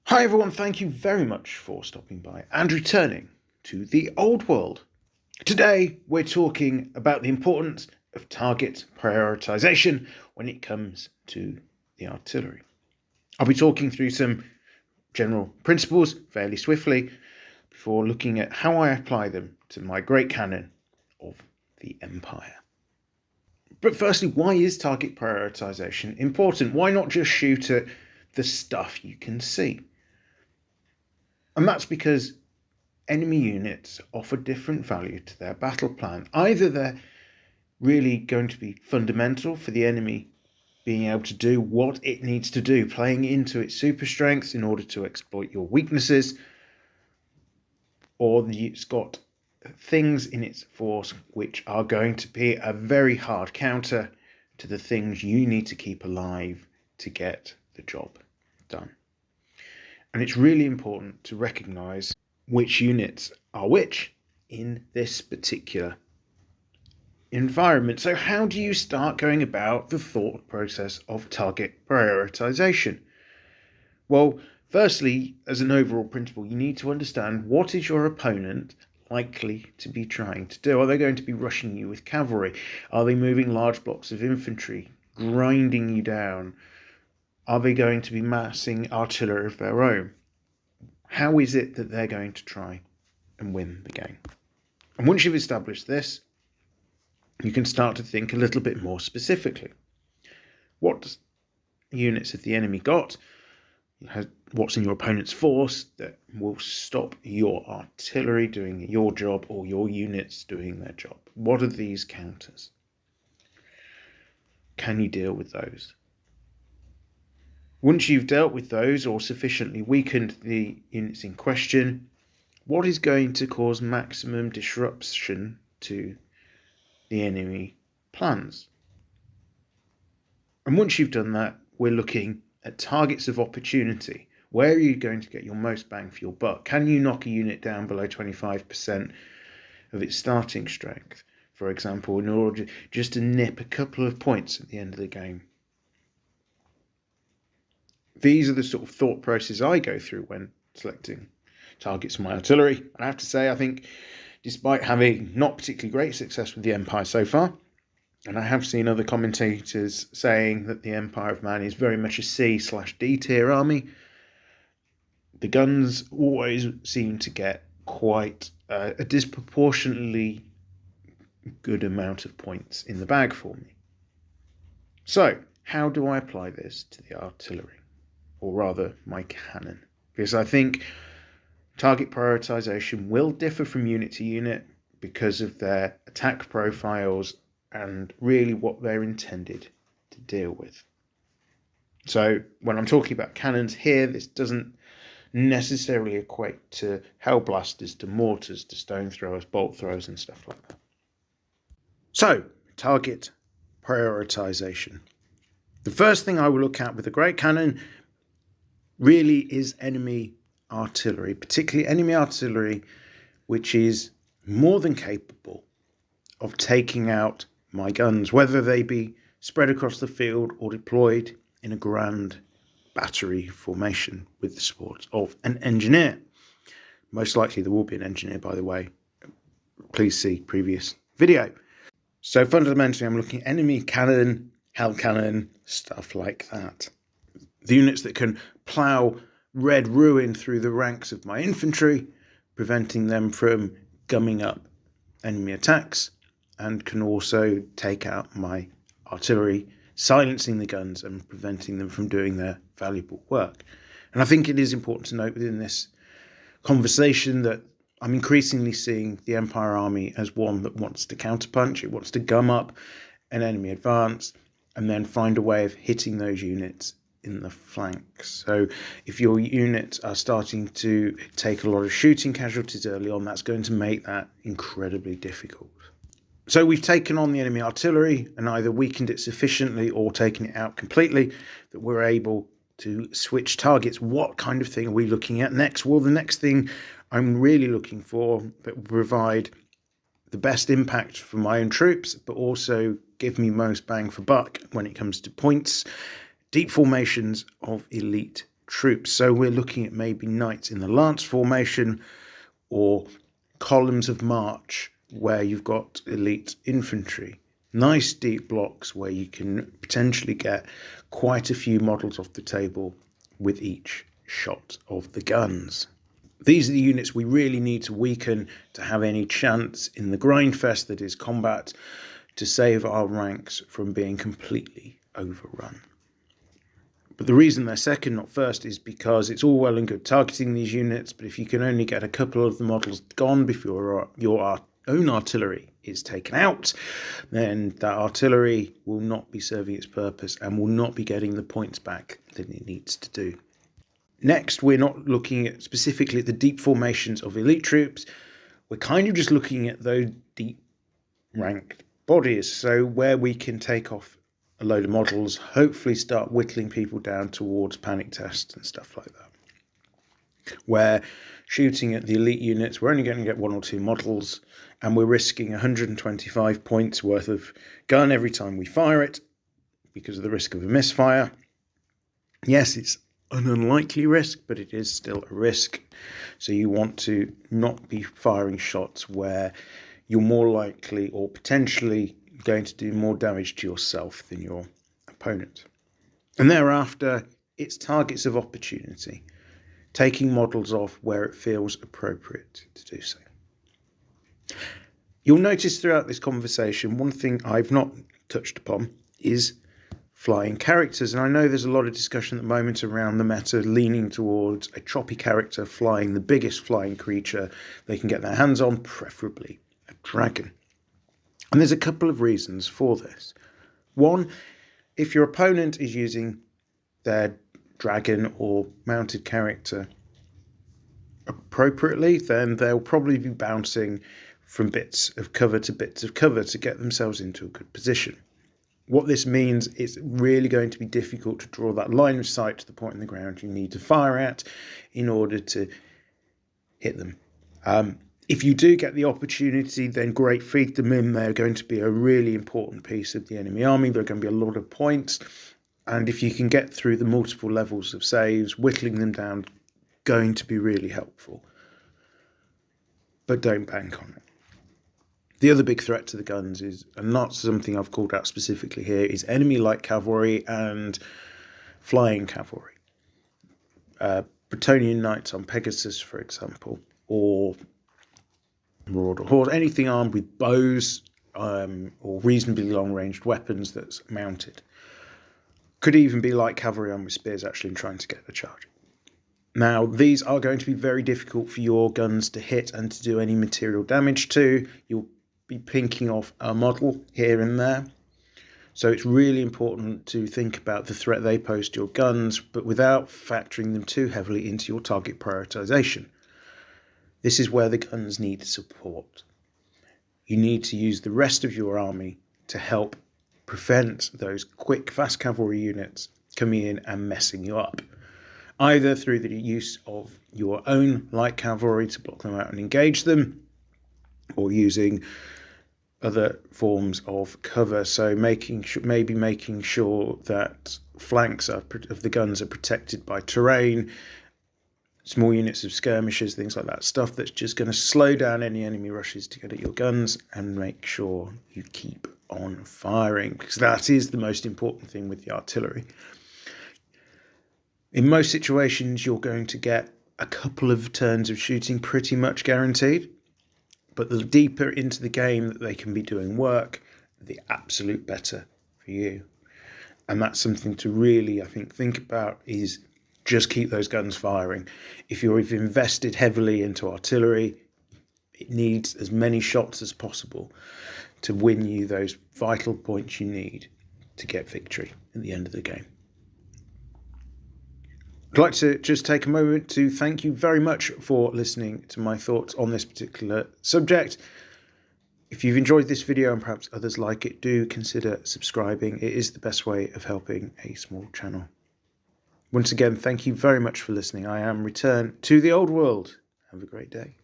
Hi everyone, thank you very much for stopping by and returning to the old world. Today we're talking about the importance of target prioritization when it comes to the artillery. I'll be talking through some general principles fairly swiftly before looking at how I apply them to my great cannon of the Empire. But firstly, why is target prioritization important? Why not just shoot at the stuff you can see? And that's because enemy units offer different value to their battle plan. Either they're really going to be fundamental for the enemy being able to do what it needs to do, playing into its super strengths in order to exploit your weaknesses, or it's got things in its force which are going to be a very hard counter to the things you need to keep alive to get the job done. And it's really important to recognize which units are which in this particular environment. So how do you start going about the thought process of target prioritization? Well, firstly, as an overall principle, you need to understand what is your opponent likely to be trying to do. Are they going to be rushing you with cavalry? Are they moving large blocks of infantry, grinding you down? Are they going to be massing artillery of their own? How is it that they're going to try and win the game? And once you've established this, you can start to think a little bit more specifically. What units have the enemy got? What's in your opponent's force that will stop your artillery doing your job or your units doing their job? What are these counters? Can you deal with those? Once you've dealt with those or sufficiently weakened the units in question, what is going to cause maximum disruption to the enemy plans? And once you've done that, we're looking at targets of opportunity. Where are you going to get your most bang for your buck? Can you knock a unit down below 25% of its starting strength, for example, in order just to nip a couple of points at the end of the game? These are the sort of thought process I go through when selecting targets for my artillery. And I have to say, I think despite having not particularly great success with the Empire so far, and I have seen other commentators saying that the Empire of Man is very much a C/D tier army, the guns always seem to get quite a disproportionately good amount of points in the bag for me. So, how do I apply this to the artillery? Or rather, my cannon? Because I think target prioritization will differ from unit to unit because of their attack profiles and really what they're intended to deal with. So when I'm talking about cannons here, this doesn't necessarily equate to hellblasters, to mortars, to stone throwers, bolt throwers and stuff like that. So, target prioritization. The first thing I will look at with a great cannon really is enemy artillery, particularly enemy artillery which is more than capable of taking out my guns, whether they be spread across the field or deployed in a grand battery formation with the support of an engineer. Most likely there will be an engineer, by the way. Please see previous video. So fundamentally I'm looking at enemy cannon, hell cannon, stuff like that. The units that can plough red ruin through the ranks of my infantry, preventing them from gumming up enemy attacks, and can also take out my artillery, silencing the guns and preventing them from doing their valuable work. And I think it is important to note within this conversation that I'm increasingly seeing the Empire Army as one that wants to counterpunch. It wants to gum up an enemy advance and then find a way of hitting those units in the flanks. So if your units are starting to take a lot of shooting casualties early on, that's going to make that incredibly difficult. So we've taken on the enemy artillery and either weakened it sufficiently or taken it out completely that we're able to switch targets. What kind of thing are we looking at next? Well, the next thing I'm really looking for that will provide the best impact for my own troops, but also give me most bang for buck when it comes to points, deep formations of elite troops. So we're looking at maybe knights in the lance formation or columns of march where you've got elite infantry. Nice deep blocks where you can potentially get quite a few models off the table with each shot of the guns. These are the units we really need to weaken to have any chance in the grindfest that is combat, to save our ranks from being completely overrun. But the reason they're second, not first, is because it's all well and good targeting these units, but if you can only get a couple of the models gone before your own artillery is taken out, then that artillery will not be serving its purpose and will not be getting the points back that it needs to do. Next, we're not looking at specifically at the deep formations of elite troops. We're kind of just looking at those deep ranked bodies, so where we can take off a load of models, hopefully start whittling people down towards panic tests and stuff like that. Where shooting at the elite units, we're only going to get 1 or 2 models, and we're risking 125 points worth of gun every time we fire it because of the risk of a misfire. Yes, it's an unlikely risk, but it is still a risk. So you want to not be firing shots where you're more likely or potentially going to do more damage to yourself than your opponent. And thereafter, it's targets of opportunity, taking models off where it feels appropriate to do so. You'll notice throughout this conversation, one thing I've not touched upon is flying characters. And I know there's a lot of discussion at the moment around the meta leaning towards a choppy character flying the biggest flying creature they can get their hands on, preferably a dragon. And there's a couple of reasons for this. One, if your opponent is using their dragon or mounted character appropriately, then they'll probably be bouncing from bits of cover to bits of cover to get themselves into a good position. What this means is really going to be difficult to draw that line of sight to the point in the ground you need to fire at in order to hit them. If you do get the opportunity, then great, feed them in. They're going to be a really important piece of the enemy army. There are going to be a lot of points. And if you can get through the multiple levels of saves, whittling them down, going to be really helpful. But don't bank on it. The other big threat to the guns is, and not something I've called out specifically here, is enemy light cavalry and flying cavalry. Bretonnian knights on Pegasus, for example, or Marauder horse, anything armed with bows or reasonably long-ranged weapons that's mounted. Could even be light cavalry armed with spears actually trying to get a charge. Now, these are going to be very difficult for your guns to hit and to do any material damage to. You'll be pinking off a model here and there. So it's really important to think about the threat they pose to your guns, but without factoring them too heavily into your target prioritization. This is where the guns need support. You need to use the rest of your army to help prevent those quick, fast cavalry units coming in and messing you up, either through the use of your own light cavalry to block them out and engage them, or using other forms of cover. So making sure that flanks of the guns are protected by terrain, small units of skirmishers, things like that, stuff that's just going to slow down any enemy rushes to get at your guns and make sure you keep on firing, because that is the most important thing with the artillery. In most situations, you're going to get a couple of turns of shooting pretty much guaranteed, but the deeper into the game that they can be doing work, the absolute better for you. And that's something to really, I think about, is just keep those guns firing. If you've invested heavily into artillery, it needs as many shots as possible to win you those vital points you need to get victory at the end of the game. I'd like to just take a moment to thank you very much for listening to my thoughts on this particular subject. If you've enjoyed this video and perhaps others like it, do consider subscribing. It is the best way of helping a small channel. Once again, thank you very much for listening. I am Return to the Old World. Have a great day.